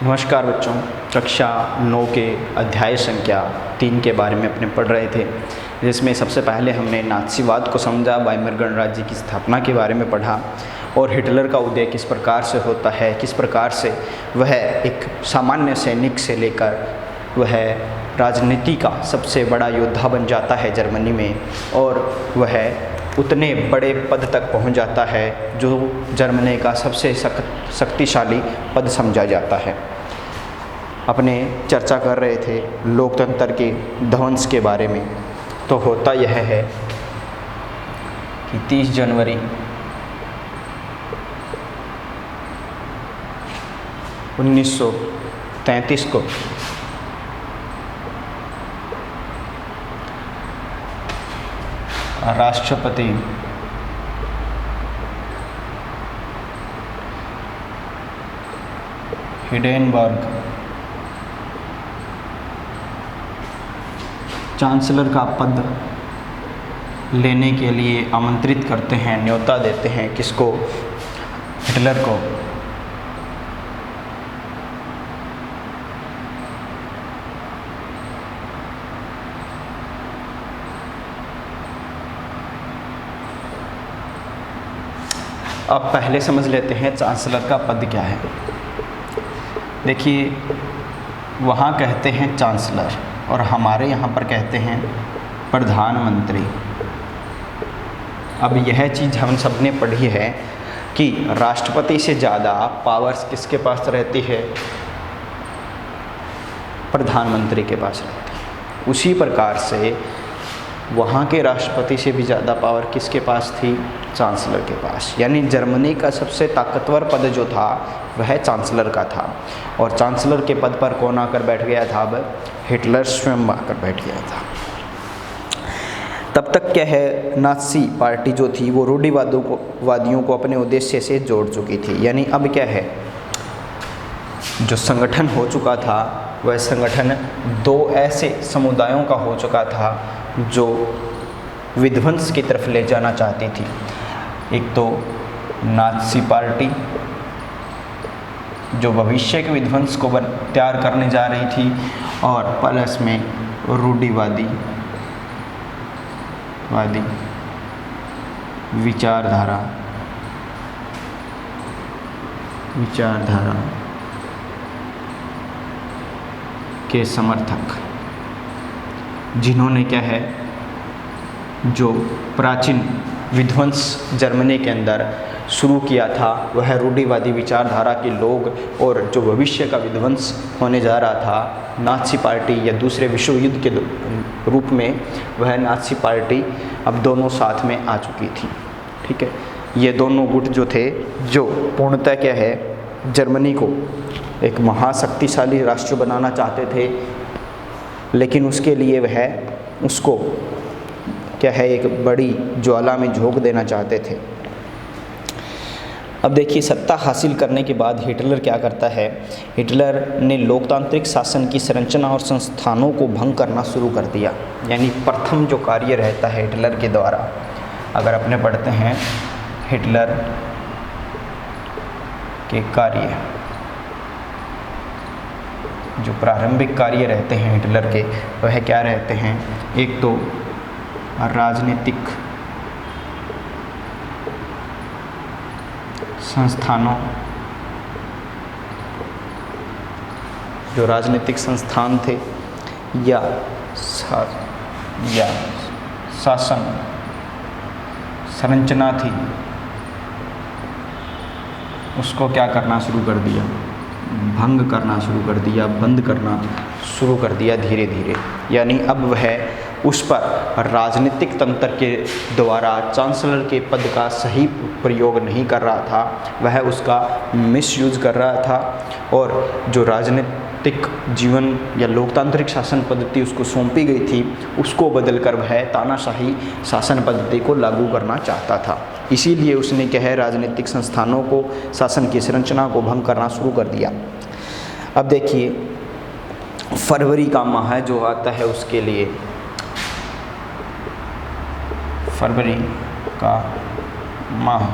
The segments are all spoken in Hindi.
नमस्कार बच्चों। कक्षा 9 के अध्याय संख्या 3 के बारे में अपने पढ़ रहे थे, जिसमें सबसे पहले हमने नाज़ीवाद को समझा, वाइमर गणराज्य की स्थापना के बारे में पढ़ा और हिटलर का उदय किस प्रकार से होता है, किस प्रकार से वह एक सामान्य सैनिक से लेकर वह राजनीति का सबसे बड़ा योद्धा बन जाता है जर्मनी में, और वह उतने बड़े पद तक पहुंच जाता है जो जर्मनी का सबसे शक्तिशाली पद समझा जाता है। अपने चर्चा कर रहे थे लोकतंत्र के ध्वंस के बारे में। तो होता यह है कि 30 जनवरी 1933 को राष्ट्रपति हिडेनबर्ग चांसलर का पद लेने के लिए आमंत्रित करते हैं, न्योता देते हैं किसको? हिटलर को। अब पहले समझ लेते हैं चांसलर का पद क्या है। देखिए, वहाँ कहते हैं चांसलर और हमारे यहाँ पर कहते हैं प्रधानमंत्री। अब यह चीज़ हम सब ने पढ़ी है कि राष्ट्रपति से ज़्यादा पावर्स किसके पास रहती है? प्रधानमंत्री के पास रहती है। उसी प्रकार से वहाँ के राष्ट्रपति से भी ज़्यादा पावर किसके पास थी? चांसलर के पास। यानी जर्मनी का सबसे ताकतवर पद जो था वह चांसलर का था। और चांसलर के पद पर कौन आकर बैठ गया था? अब हिटलर स्वयं आकर बैठ गया था। तब तक क्या है, नाज़ी पार्टी जो थी वो रूढ़िवादियों को अपने उद्देश्य से जोड़ चुकी थी। यानी अब क्या है, जो संगठन हो चुका था वह संगठन दो ऐसे समुदायों का हो चुका था जो विध्वंस की तरफ ले जाना चाहती थी। एक तो नाज़ी पार्टी जो भविष्य के विध्वंस को तैयार करने जा रही थी, और प्लस में रूढ़िवादी विचारधारा के समर्थक, जिन्होंने क्या है, जो प्राचीन विध्वंस जर्मनी के अंदर शुरू किया था वह रूढ़िवादी विचारधारा के लोग, और जो भविष्य का विध्वंस होने जा रहा था नाज़ी पार्टी या दूसरे विश्व युद्ध के रूप में, वह नाज़ी पार्टी अब दोनों साथ में आ चुकी थी। ठीक है, ये दोनों गुट जो थे, जो पूर्णतः क्या है, जर्मनी को एक महाशक्तिशाली राष्ट्र बनाना चाहते थे, लेकिन उसके लिए वह उसको क्या है, एक बड़ी ज्वाला में झोंक देना चाहते थे। अब देखिए, सत्ता हासिल करने के बाद हिटलर क्या करता है? हिटलर ने लोकतांत्रिक शासन की संरचना और संस्थानों को भंग करना शुरू कर दिया। यानी प्रथम जो कार्य रहता है हिटलर के द्वारा, अगर अपने पढ़ते हैं हिटलर के कार्य, जो प्रारंभिक कार्य रहते हैं हिटलर के, वह क्या रहते हैं? एक तो राजनीतिक संस्थानों, जो राजनीतिक संस्थान थे या शासन संरचना थी, उसको क्या करना शुरू कर दिया? भंग करना शुरू कर दिया, बंद करना शुरू कर दिया धीरे धीरे। यानी अब वह उस पर राजनीतिक तंत्र के द्वारा चांसलर के पद का सही प्रयोग नहीं कर रहा था, वह उसका मिसयूज कर रहा था, और जो राजनीतिक जीवन या लोकतांत्रिक शासन पद्धति उसको सौंपी गई थी, उसको बदलकर वह तानाशाही शासन पद्धति को लागू करना चाहता था। इसीलिए उसने क्या है, राजनीतिक संस्थानों को, शासन की संरचना को भंग करना शुरू कर दिया। अब देखिए, फरवरी का माह जो आता है उसके लिए, फरवरी का माह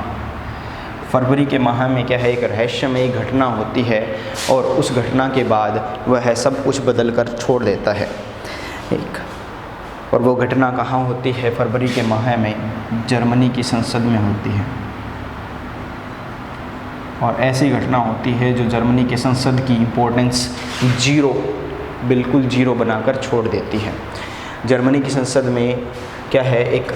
फरवरी के माह में क्या है, एक रहस्यमयी घटना होती है और उस घटना के बाद वह सब कुछ बदल कर छोड़ देता है। एक और वो घटना कहाँ होती है? फरवरी के माह में जर्मनी की संसद में होती है। और ऐसी घटना होती है जो जर्मनी के संसद की इम्पोर्टेंस बिल्कुल जीरो बनाकर छोड़ देती है। जर्मनी की संसद में क्या है, एक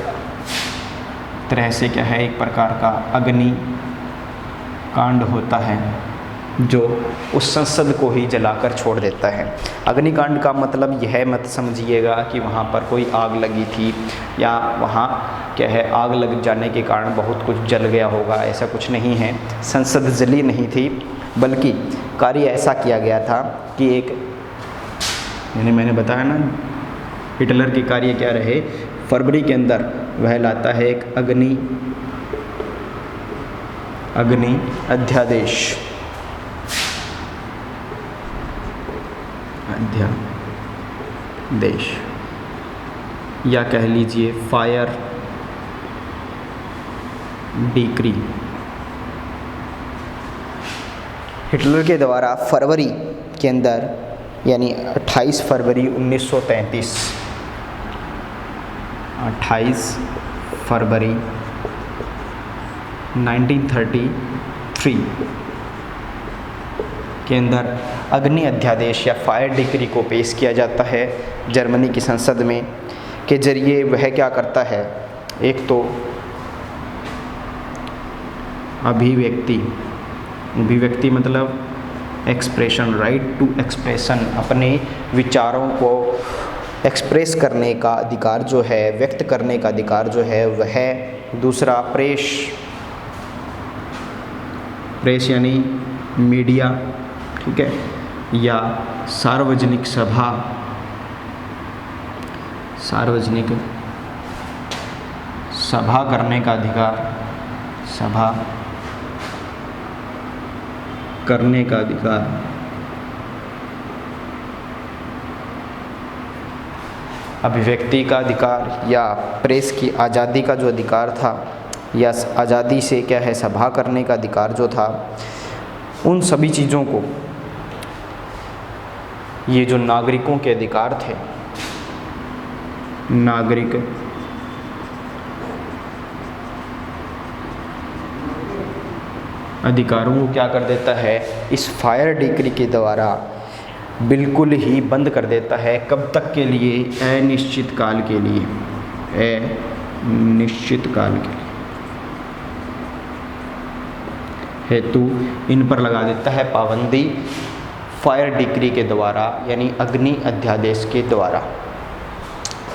तरह से क्या है, एक प्रकार का अग्निकांड होता है जो उस संसद को ही जलाकर छोड़ देता है। अग्निकांड का मतलब यह मत समझिएगा कि वहाँ पर कोई आग लगी थी या वहाँ क्या है, आग लग जाने के कारण बहुत कुछ जल गया होगा, ऐसा कुछ नहीं है। संसद जली नहीं थी, बल्कि कार्य ऐसा किया गया था कि एक, यानी मैंने बताया ना हिटलर के कार्य क्या रहे, फरवरी के अंदर वह लाता है एक अग्नि अध्यादेश या कह लीजिए फायर डिक्री। हिटलर के द्वारा फरवरी के अंदर यानी 28 फरवरी 1933 1933 के अंदर अग्नि अध्यादेश या फायर डिक्री को पेश किया जाता है जर्मनी की संसद में, के जरिए वह क्या करता है, एक तो अभिव्यक्ति मतलब एक्सप्रेशन, राइट टू एक्सप्रेशन, अपने विचारों को एक्सप्रेस करने का अधिकार जो है, व्यक्त करने का अधिकार जो है वह। दूसरा प्रेस यानी मीडिया, ठीक है, या सार्वजनिक सभा करने का अधिकार, अभिव्यक्ति का अधिकार या प्रेस की आज़ादी का जो अधिकार था या आज़ादी से क्या है, सभा करने का अधिकार जो था, उन सभी चीज़ों को ये जो नागरिकों के अधिकार थे, नागरिक अधिकारों को क्या कर देता है, इस फायर डिक्री के द्वारा बिल्कुल ही बंद कर देता है। कब तक के लिए? अनिश्चित काल के लिए, हेतु इन पर लगा देता है पाबंदी फायर डिक्री के द्वारा, यानी अग्नि अध्यादेश के द्वारा।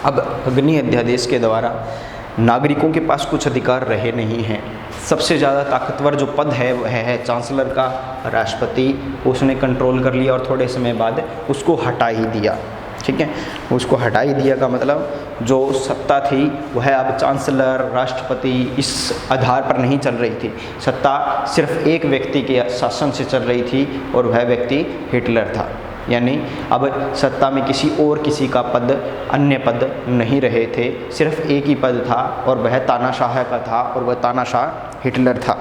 अब अग्नि अध्यादेश के द्वारा नागरिकों के पास कुछ अधिकार रहे नहीं हैं। सबसे ज़्यादा ताकतवर जो पद है वह है चांसलर का, राष्ट्रपति, उसने कंट्रोल कर लिया और थोड़े समय बाद उसको हटा ही दिया। ठीक है, उसको हटा ही दिया का मतलब जो सत्ता थी वह अब चांसलर, राष्ट्रपति इस आधार पर नहीं चल रही थी। सत्ता सिर्फ एक व्यक्ति के शासन से चल रही थी और वह व्यक्ति हिटलर था। यानी अब सत्ता में किसी का पद, अन्य पद नहीं रहे थे, सिर्फ एक ही पद था और वह तानाशाह का था और वह तानाशाह हिटलर था।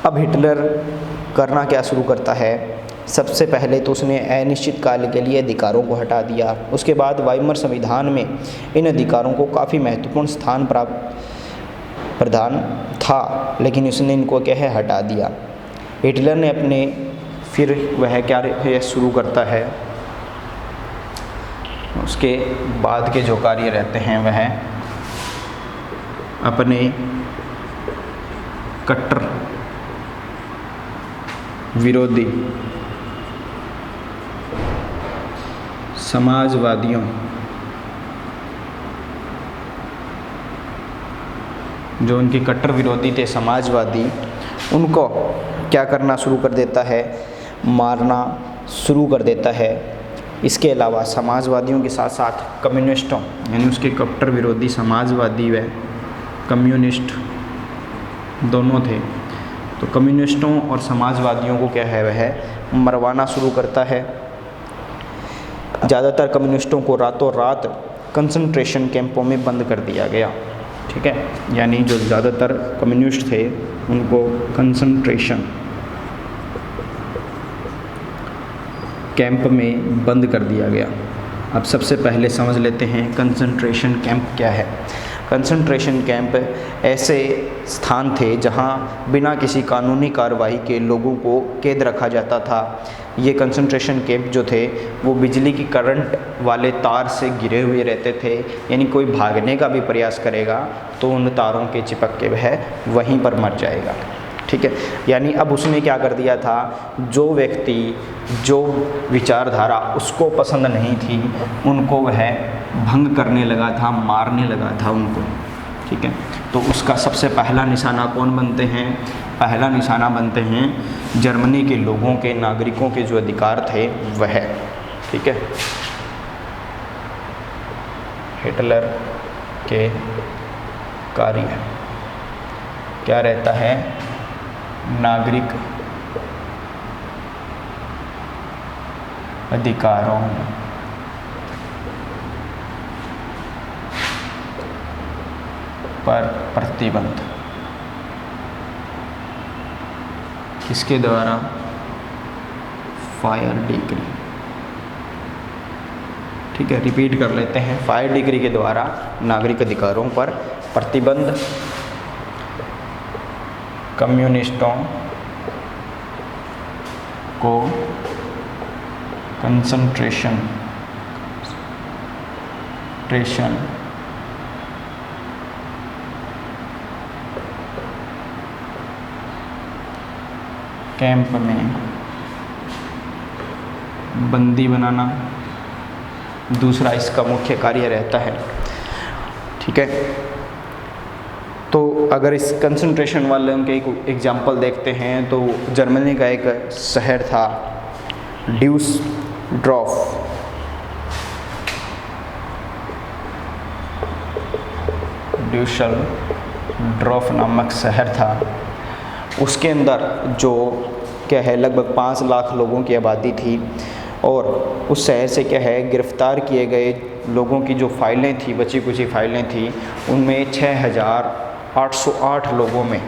अब हिटलर करना क्या शुरू करता है, सबसे पहले तो उसने अनिश्चित काल के लिए अधिकारों को हटा दिया। उसके बाद वाइमर संविधान में इन अधिकारों को काफ़ी महत्वपूर्ण स्थान प्रदान था, लेकिन उसने इनको क्या है, हटा दिया। हिटलर ने फिर वह क्या शुरू करता है, उसके बाद के जो कार्य रहते हैं वह अपने कट्टर विरोधी समाजवादियों जो उनके कट्टर विरोधी थे समाजवादी, उनको क्या करना शुरू कर देता है, मारना शुरू कर देता है। इसके अलावा समाजवादियों के साथ साथ कम्युनिस्टों, यानी उसके कट्टर विरोधी समाजवादी व कम्युनिस्ट दोनों थे, तो कम्युनिस्टों और समाजवादियों को क्या है वह मरवाना शुरू करता है। ज़्यादातर कम्युनिस्टों को रातों रात कंसंट्रेशन कैंपों में बंद कर दिया गया। ठीक है, यानी जो ज़्यादातर कम्युनिस्ट थे उनको कंसंट्रेशन कैंप में बंद कर दिया गया। अब सबसे पहले समझ लेते हैं कंसंट्रेशन कैंप क्या है। कंसंट्रेशन कैंप ऐसे स्थान थे जहां बिना किसी कानूनी कार्रवाई के लोगों को कैद रखा जाता था। ये कंसंट्रेशन कैंप जो थे वो बिजली की करंट वाले तार से घिरे हुए रहते थे, यानी कोई भागने का भी प्रयास करेगा तो उन तारों के चिपक के वह वहीं पर मर जाएगा। ठीक है, यानी अब उसने क्या कर दिया था, जो व्यक्ति जो विचारधारा उसको पसंद नहीं थी उनको वह भंग करने लगा था, मारने लगा था उनको। ठीक है, तो उसका सबसे पहला निशाना कौन बनते हैं? पहला निशाना बनते हैं जर्मनी के लोगों के, नागरिकों के जो अधिकार थे वह। ठीक है, हिटलर के कार्य क्या रहता है? नागरिक अधिकारों पर प्रतिबंध। किसके द्वारा? Fire decree. ठीक है, रिपीट कर लेते हैं। फायर डिक्री के द्वारा नागरिक अधिकारों पर प्रतिबंध कम्युनिस्टों को कंसंट्रेशन कैंप में बंदी बनाना दूसरा इसका मुख्य कार्य रहता है। ठीक है, तो अगर इस कंसंट्रेशन वाले के एक एग्जाम्पल देखते हैं तो जर्मनी का एक शहर था ड्यूसडॉर्फ। ड्यूसलडॉर्फ नामक शहर था। उसके अंदर जो क्या है लगभग 5 लाख लोगों की आबादी थी और उस शहर से क्या है गिरफ्तार किए गए लोगों की जो फाइलें थी, बची कुची फाइलें थी, उनमें 6,808 लोगों में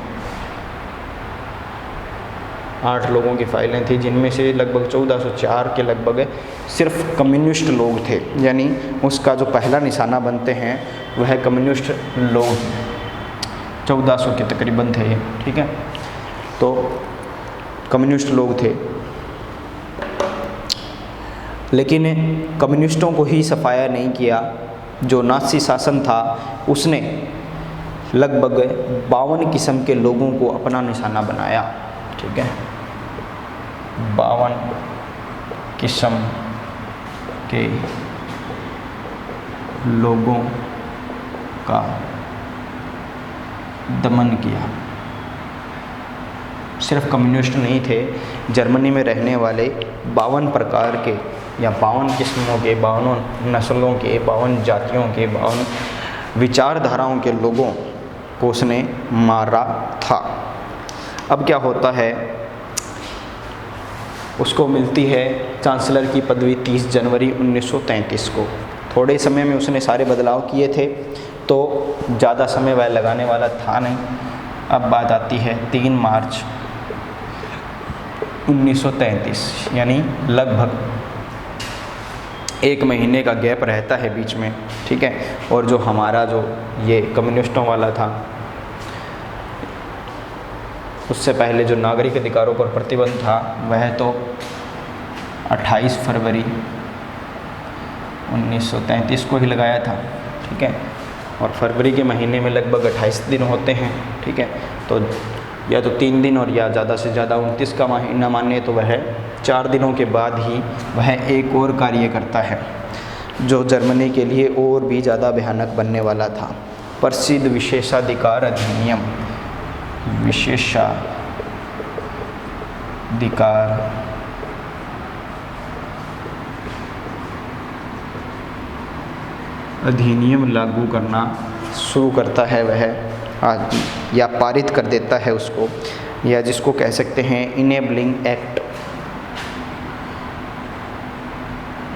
8 लोगों की फाइलें थी, जिनमें से लगभग 1404 के लगभग सिर्फ कम्युनिस्ट लोग थे। यानी उसका जो पहला निशाना बनते हैं वह कम्युनिस्ट लोग 1400 के तकरीबन थे ये। ठीक है, तो कम्युनिस्ट लोग थे, लेकिन कम्युनिस्टों को ही सफाया नहीं किया। जो नाज़ी शासन था उसने लगभग 52 किस्म के लोगों को अपना निशाना बनाया। ठीक है, 52 किस्म के लोगों का दमन किया। सिर्फ कम्युनिस्ट नहीं थे, जर्मनी में रहने वाले 52 प्रकार के या 52 किस्मों के, 52 नस्लों के, 52 जातियों के, 52 विचारधाराओं के लोगों को उसने मारा था। अब क्या होता है, उसको मिलती है चांसलर की पदवी 30 जनवरी 1933 को। थोड़े समय में उसने सारे बदलाव किए थे तो ज़्यादा समय वह लगाने वाला था नहीं। अब बात आती है 3 मार्च 1933, यानी लगभग 1 महीने का गैप रहता है बीच में। ठीक है, और जो हमारा जो ये कम्युनिस्टों वाला था उससे पहले जो नागरिक अधिकारों पर प्रतिबंध था वह तो 28 फरवरी 1933 को ही लगाया था। ठीक है, और फरवरी के महीने में लगभग 28 दिन होते हैं। ठीक है, तो या तो 3 दिन और या ज़्यादा से ज़्यादा 29 का महीना माने तो वह 4 दिनों के बाद ही वह एक और कार्य करता है जो जर्मनी के लिए और भी ज़्यादा भयानक बनने वाला था। प्रसिद्ध विशेषाधिकार अधिनियम, विशेषाधिकार अधिनियम लागू करना शुरू करता है वह, या पारित कर देता है उसको, या जिसको कह सकते हैं इनेबलिंग एक्ट।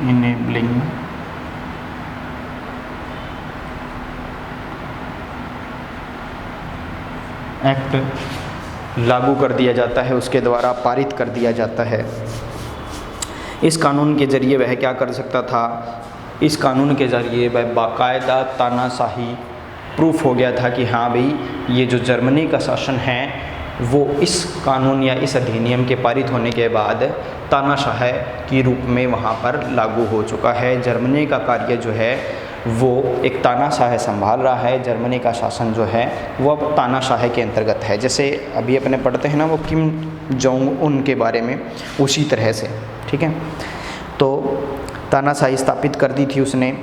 इनेबलिंग एक्ट लागू कर दिया जाता है, उसके द्वारा पारित कर दिया जाता है। इस कानून के ज़रिए वह क्या कर सकता था, इस कानून के ज़रिए वह बाकायदा तानाशाही प्रूफ हो गया था कि हाँ भाई, ये जो जर्मनी का शासन है वो इस कानून या इस अधिनियम के पारित होने के बाद तानाशाह के रूप में वहाँ पर लागू हो चुका है। जर्मनी का कार्य जो है वो एक तानाशाह संभाल रहा है, जर्मनी का शासन जो है वो अब तानाशाह के अंतर्गत है। जैसे अभी अपने पढ़ते हैं ना वो किम जोंग उन के बारे में, उसी तरह से, ठीक है। तो तानाशाही स्थापित कर दी थी उसने।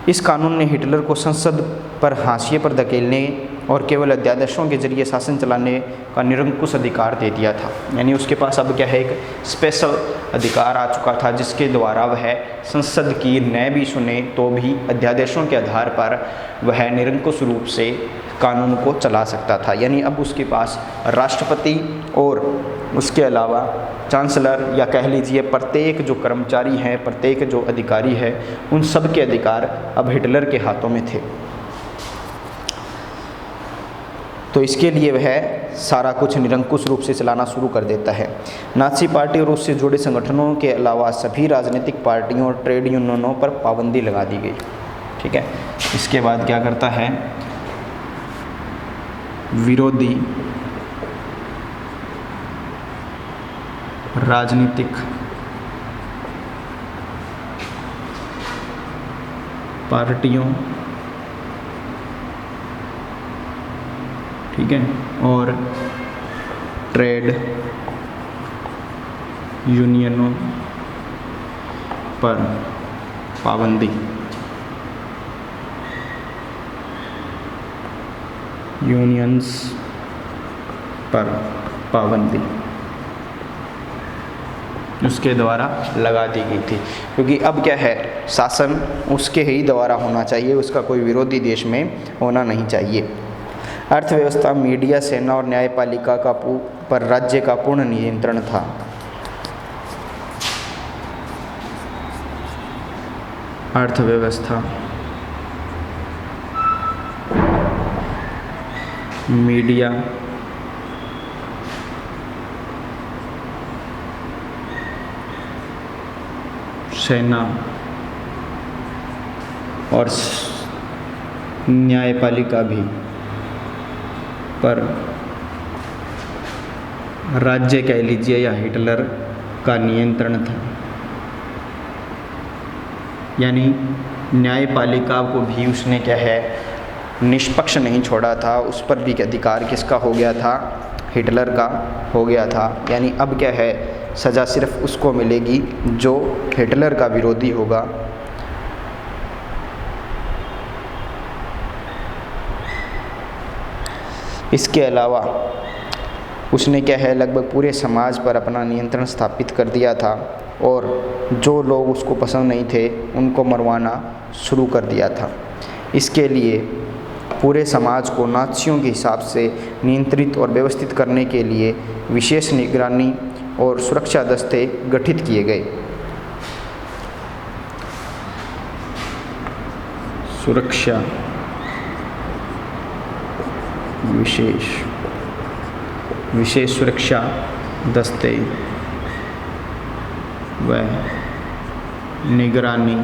इस कानून ने हिटलर को संसद पर हाशिए पर धकेलने और केवल अध्यादेशों के जरिए शासन चलाने का निरंकुश अधिकार दे दिया था। यानी उसके पास अब क्या है, एक स्पेशल अधिकार आ चुका था जिसके द्वारा वह संसद की न्याय भी सुने तो भी अध्यादेशों के आधार पर वह निरंकुश रूप से कानून को चला सकता था। यानी अब उसके पास राष्ट्रपति और उसके अलावा चांसलर या कह लीजिए प्रत्येक जो कर्मचारी हैं, प्रत्येक जो अधिकारी है, उन सब के अधिकार अब हिटलर के हाथों में थे। तो इसके लिए वह सारा कुछ निरंकुश रूप से चलाना शुरू कर देता है। नाज़ी पार्टी और उससे जुड़े संगठनों के अलावा सभी राजनीतिक पार्टियों और ट्रेड यूनियनों पर पाबंदी लगा दी गई, ठीक है। इसके बाद क्या करता है, विरोधी राजनीतिक पार्टियों, ठीक है, और ट्रेड यूनियनों पर पाबंदी, यूनियंस पर पाबंदी उसके द्वारा लगा दी गई थी। क्योंकि अब क्या है, शासन उसके ही द्वारा होना चाहिए, उसका कोई विरोधी देश में होना नहीं चाहिए। अर्थव्यवस्था, मीडिया, सेना और न्यायपालिका का पर राज्य का पूर्ण नियंत्रण था। अर्थव्यवस्था, मीडिया, सेना और न्यायपालिका भी पर राज्य कह लीजिए या हिटलर का नियंत्रण था। यानी न्यायपालिका को भी उसने क्या है, निष्पक्ष नहीं छोड़ा था, उस पर भी अधिकार किसका हो गया था, हिटलर का हो गया था। यानी अब क्या है, सज़ा सिर्फ उसको मिलेगी जो हिटलर का विरोधी होगा। इसके अलावा उसने क्या है, लगभग पूरे समाज पर अपना नियंत्रण स्थापित कर दिया था और जो लोग उसको पसंद नहीं थे उनको मरवाना शुरू कर दिया था। इसके लिए पूरे समाज को नाज़ियों के हिसाब से नियंत्रित और व्यवस्थित करने के लिए विशेष निगरानी और सुरक्षा दस्ते गठित किए गए। सुरक्षा विशेष सुरक्षा दस्ते व निगरानी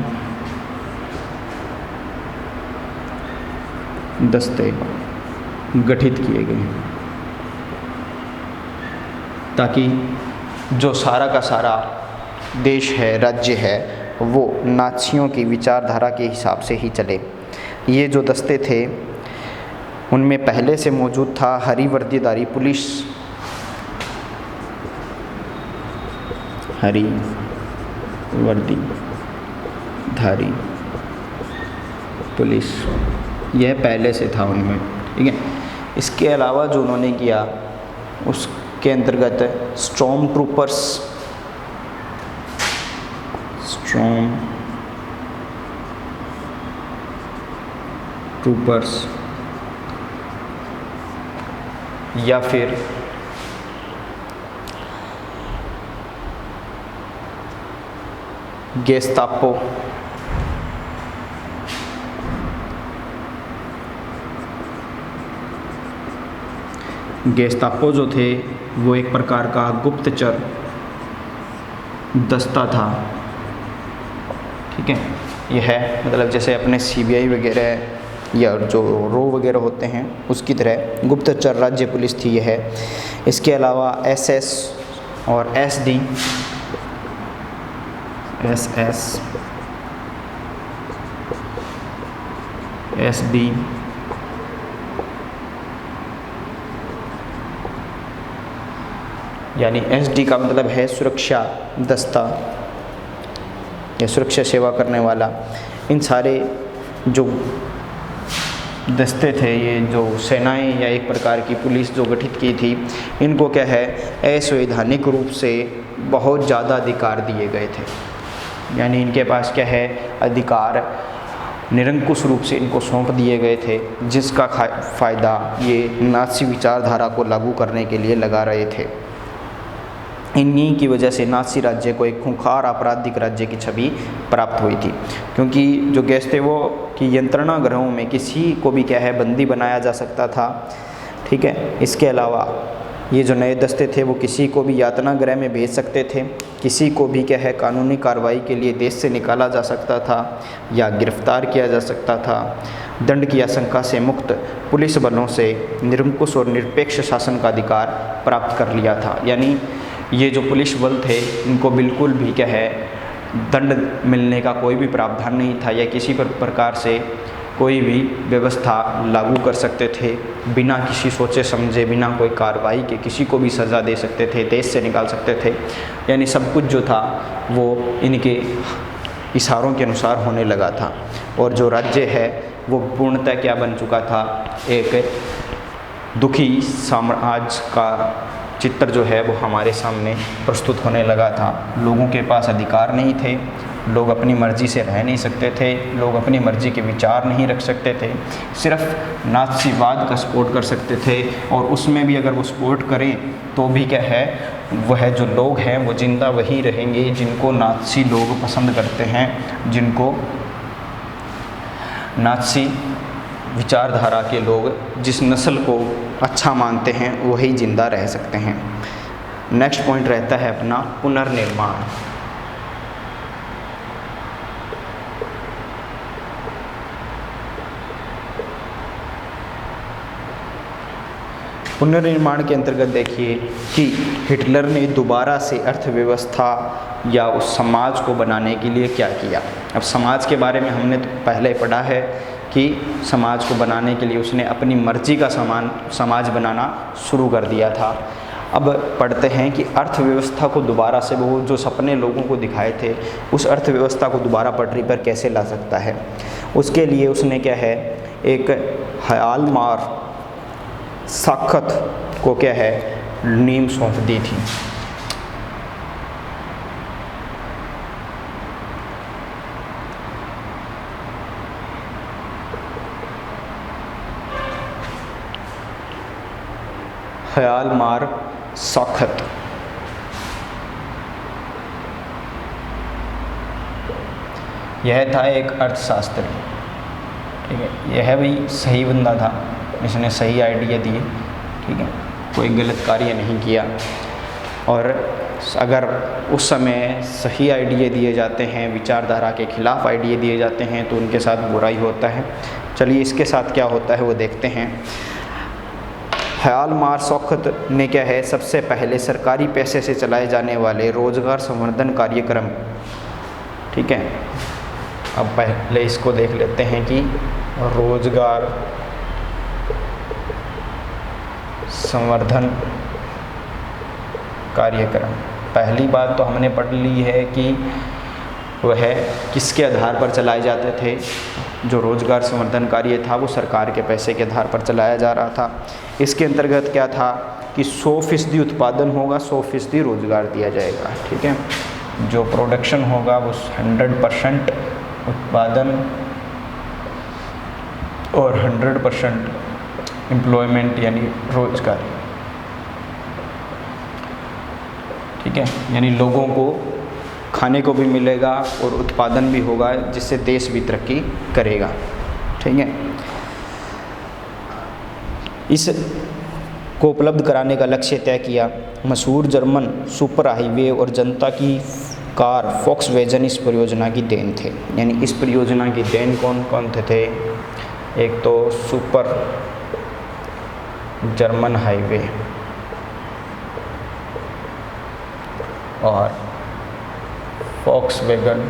दस्ते गठित किए गए ताकि जो सारा का सारा देश है, राज्य है, वो नाज़ियों की विचारधारा के हिसाब से ही चले। ये जो दस्ते थे उनमें पहले से मौजूद था हरी वर्दीधारी पुलिस, हरी वर्दीधारी पुलिस, यह पहले से था उनमें, ठीक है। इसके अलावा जो उन्होंने किया उसके अंतर्गत स्टॉर्म ट्रूपर्स या फिर गेस्तापो, गेस्तापो जो थे वो एक प्रकार का गुप्तचर दस्ता था। ठीक है, यह है मतलब जैसे अपने सीबीआई वगैरह या जो रो वगैरह होते हैं उसकी तरह गुप्तचर राज्य पुलिस थी यह। इसके अलावा एसएस और एसडी, एसएस, एसडी, यानी एसडी का मतलब है सुरक्षा दस्ता या सुरक्षा सेवा करने वाला। इन सारे जो दस्ते थे, ये जो सेनाएं या एक प्रकार की पुलिस जो गठित की थी, इनको क्या है असंवैधानिक रूप से बहुत ज़्यादा अधिकार दिए गए थे। यानी इनके पास क्या है अधिकार निरंकुश रूप से इनको सौंप दिए गए थे, जिसका फ़ायदा ये नाज़ी विचारधारा को लागू करने के लिए लगा रहे थे। इन्हीं की वजह से नाज़ी राज्य को एक खूंखार आपराधिक राज्य की छवि प्राप्त हुई थी, क्योंकि जो गेस्तापो की यंत्रणा गृहों में किसी को भी क्या है बंदी बनाया जा सकता था। ठीक है, इसके अलावा ये जो नए दस्ते थे वो किसी को भी यातना गृह में भेज सकते थे, किसी को भी क्या है कानूनी कार्रवाई के लिए देश से निकाला जा सकता था या गिरफ्तार किया जा सकता था। दंड की आशंका से मुक्त पुलिस बलों से निरंकुश और निरपेक्ष शासन का अधिकार प्राप्त कर लिया था। यानी ये जो पुलिस बल थे इनको बिल्कुल भी क्या है दंड मिलने का कोई भी प्रावधान नहीं था या किसी प्रकार से कोई भी व्यवस्था लागू कर सकते थे बिना किसी सोचे समझे, बिना कोई कार्रवाई के किसी को भी सज़ा दे सकते थे, देश से निकाल सकते थे। यानी सब कुछ जो था वो इनके इशारों के अनुसार होने लगा था। और जो राज्य है वो पूर्णतः क्या बन चुका था, एक दुखी साम्राज्य का चित्र जो है वो हमारे सामने प्रस्तुत होने लगा था। लोगों के पास अधिकार नहीं थे, लोग अपनी मर्ज़ी से रह नहीं सकते थे, लोग अपनी मर्ज़ी के विचार नहीं रख सकते थे, सिर्फ नाज़ीवाद का सपोर्ट कर सकते थे। और उसमें भी अगर वो सपोर्ट करें तो भी क्या है वह जो लोग हैं वो जिंदा वही रहेंगे जिनको नाज़ी लोग पसंद करते हैं, जिनको नाज़ी विचारधारा के लोग जिस नस्ल को अच्छा मानते हैं वही जिंदा रह सकते हैं। नेक्स्ट पॉइंट रहता है अपना पुनर्निर्माण। पुनर्निर्माण के अंतर्गत देखिए कि हिटलर ने दोबारा से अर्थव्यवस्था या उस समाज को बनाने के लिए क्या किया। अब समाज के बारे में हमने तो पहले पढ़ा है कि समाज को बनाने के लिए उसने अपनी मर्जी का समाज बनाना शुरू कर दिया था। अब पढ़ते हैं कि अर्थव्यवस्था को दोबारा से वो जो सपने लोगों को दिखाए थे उस अर्थव्यवस्था को दोबारा पटरी पर कैसे ला सकता है। उसके लिए उसने क्या है एक हयालमार साखत को क्या है नींव सौंप दी थी। हयालमार साखत यह था एक अर्थशास्त्री। ठीक है, यह भी सही बंदा था, इसने सही आइडिया दिए। ठीक है, कोई गलत कार्य नहीं किया। और अगर उस समय सही आइडिया दिए जाते हैं, विचारधारा के खिलाफ आइडिया दिए जाते हैं तो उनके साथ बुराई होता है। चलिए इसके साथ क्या होता है वो देखते हैं। हयालमार साखत ने क्या है सबसे पहले सरकारी पैसे से चलाए जाने वाले रोजगार संवर्धन कार्यक्रम, ठीक है, अब पहले इसको देख लेते हैं कि रोजगार संवर्धन कार्यक्रम। पहली बात तो हमने पढ़ ली है कि वह किसके आधार पर चलाए जाते थे। जो रोजगार संवर्धन कार्य था वो सरकार के पैसे के आधार पर चलाया जा रहा था। इसके अंतर्गत क्या था कि 100% उत्पादन होगा, 100% रोजगार दिया जाएगा। ठीक है, जो प्रोडक्शन होगा वो 100% उत्पादन और 100% एम्प्लॉयमेंट यानी रोजगार। ठीक है, यानी लोगों को खाने को भी मिलेगा और उत्पादन भी होगा जिससे देश भी तरक्की करेगा। ठीक है, इस को उपलब्ध कराने का लक्ष्य तय किया। मशहूर जर्मन सुपर हाईवे और जनता की कार फोक्सवैगन इस परियोजना की देन थे। यानी इस परियोजना की देन कौन कौन थे? एक तो सुपर जर्मन हाईवे और फोक्सवैगन,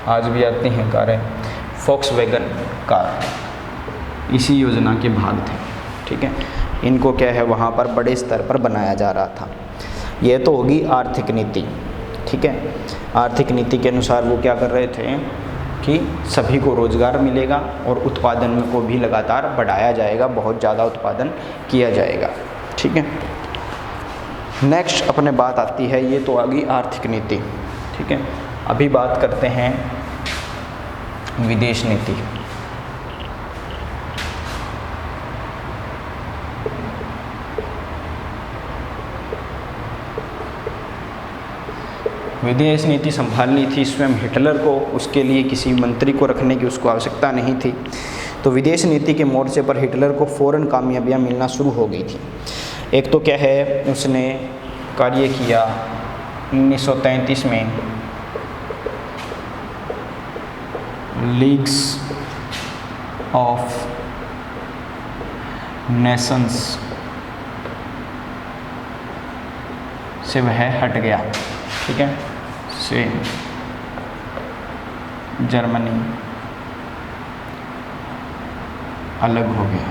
आज भी आती हैं कारें, फोक्सवैगन कार इसी योजना के भाग थे। ठीक है, इनको क्या है वहाँ पर बड़े स्तर पर बनाया जा रहा था। ये तो होगी आर्थिक नीति। ठीक है, आर्थिक नीति के अनुसार वो क्या कर रहे थे कि सभी को रोज़गार मिलेगा और उत्पादन को भी लगातार बढ़ाया जाएगा, बहुत ज़्यादा उत्पादन किया जाएगा। ठीक है, नेक्स्ट अपने बात आती है, ये तो आ गई आर्थिक नीति। ठीक है, अभी बात करते हैं विदेश नीति। विदेश नीति संभालनी थी स्वयं हिटलर को, उसके लिए किसी मंत्री को रखने की उसको आवश्यकता नहीं थी। तो विदेश नीति के मोर्चे पर हिटलर को फ़ौरन कामयाबियाँ मिलना शुरू हो गई थी। एक तो क्या है, उसने कार्य किया 1933 में लीग्स ऑफ नेशंस से वह हट गया। ठीक है, से जर्मनी अलग हो गया।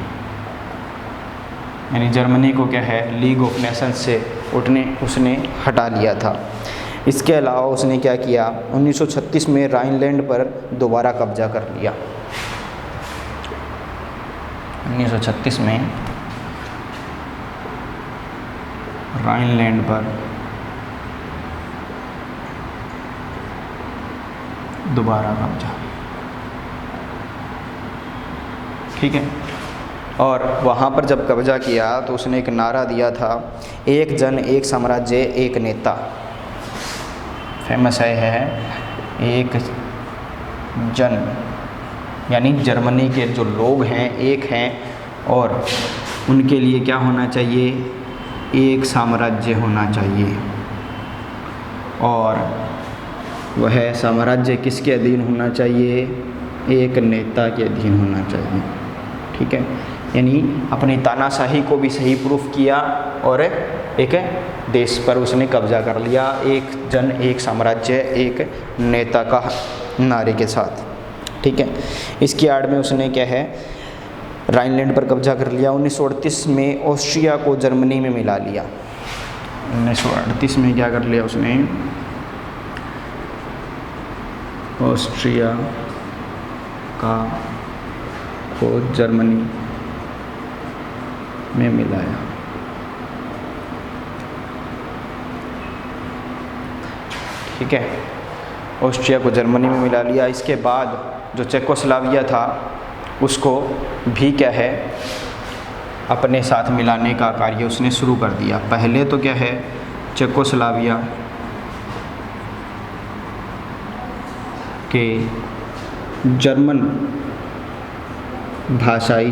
यानी जर्मनी को क्या है लीग ऑफ नेशंस से उसने हटा लिया था। इसके अलावा उसने क्या किया, 1936 में राइनलैंड पर दोबारा कब्जा कर लिया। 1936 में राइनलैंड पर दोबारा कब्जा। ठीक है, और वहाँ पर जब कब्जा किया तो उसने एक नारा दिया था, एक जन एक साम्राज्य एक नेता। फेमस है एक जन, यानी जर्मनी के जो लोग हैं एक हैं और उनके लिए क्या होना चाहिए, एक साम्राज्य होना चाहिए और वह साम्राज्य किसके अधीन होना चाहिए, एक नेता के अधीन होना चाहिए। ठीक है, यानी अपनी तानाशाही को भी सही प्रूफ किया और एक देश पर उसने कब्जा कर लिया, एक जन एक साम्राज्य एक नेता का नारे के साथ। ठीक है, इसकी आड़ में उसने क्या है राइनलैंड पर कब्जा कर लिया। 1938 में ऑस्ट्रिया को जर्मनी में मिला लिया। 1938 में क्या कर लिया उसने, ऑस्ट्रिया को जर्मनी में मिलाया। ठीक है, ऑस्ट्रिया को जर्मनी में मिला लिया। इसके बाद जो चेकोस्लोवाकिया था उसको भी क्या है अपने साथ मिलाने का कार्य उसने शुरू कर दिया। पहले तो क्या है चेकोस्लोवाकिया के जर्मन भाषाई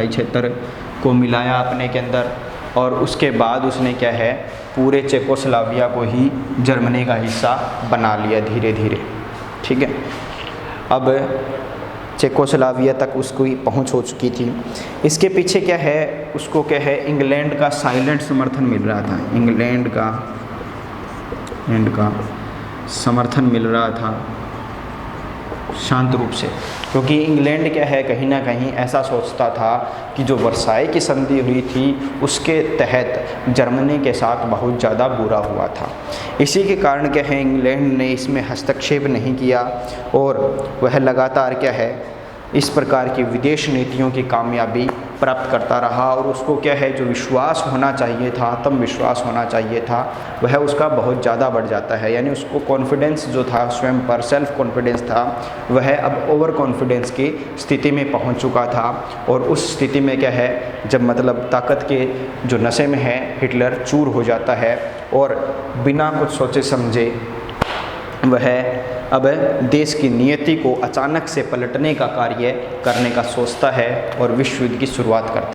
क्षेत्र को मिलाया अपने के अंदर और उसके बाद उसने क्या है पूरे चेकोस्लोवाकिया को ही जर्मनी का हिस्सा बना लिया धीरे धीरे। ठीक है, अब चेकोस्लोवाकिया तक उसकी पहुंच हो चुकी थी। इसके पीछे क्या है उसको क्या है इंग्लैंड का साइलेंट समर्थन मिल रहा था। इंग्लैंड का समर्थन मिल रहा था शांत रूप से, क्योंकि इंग्लैंड क्या है कहीं ना कहीं ऐसा सोचता था कि जो वर्साई की संधि हुई थी उसके तहत जर्मनी के साथ बहुत ज़्यादा बुरा हुआ था। इसी के कारण क्या है इंग्लैंड ने इसमें हस्तक्षेप नहीं किया और वह लगातार क्या है इस प्रकार की विदेश नीतियों की कामयाबी प्राप्त करता रहा और उसको क्या है जो विश्वास होना चाहिए था, आत्मविश्वास होना चाहिए था, वह उसका बहुत ज़्यादा बढ़ जाता है। यानी उसको कॉन्फिडेंस जो था स्वयं पर, सेल्फ कॉन्फिडेंस था, वह अब ओवर कॉन्फिडेंस की स्थिति में पहुंच चुका था। और उस स्थिति में क्या है जब मतलब ताकत के जो नशे में है हिटलर चूर हो जाता है और बिना कुछ सोचे समझे वह अब देश की नियति को अचानक से पलटने का कार्य करने का सोचता है और विश्व युद्ध की शुरुआत करता है।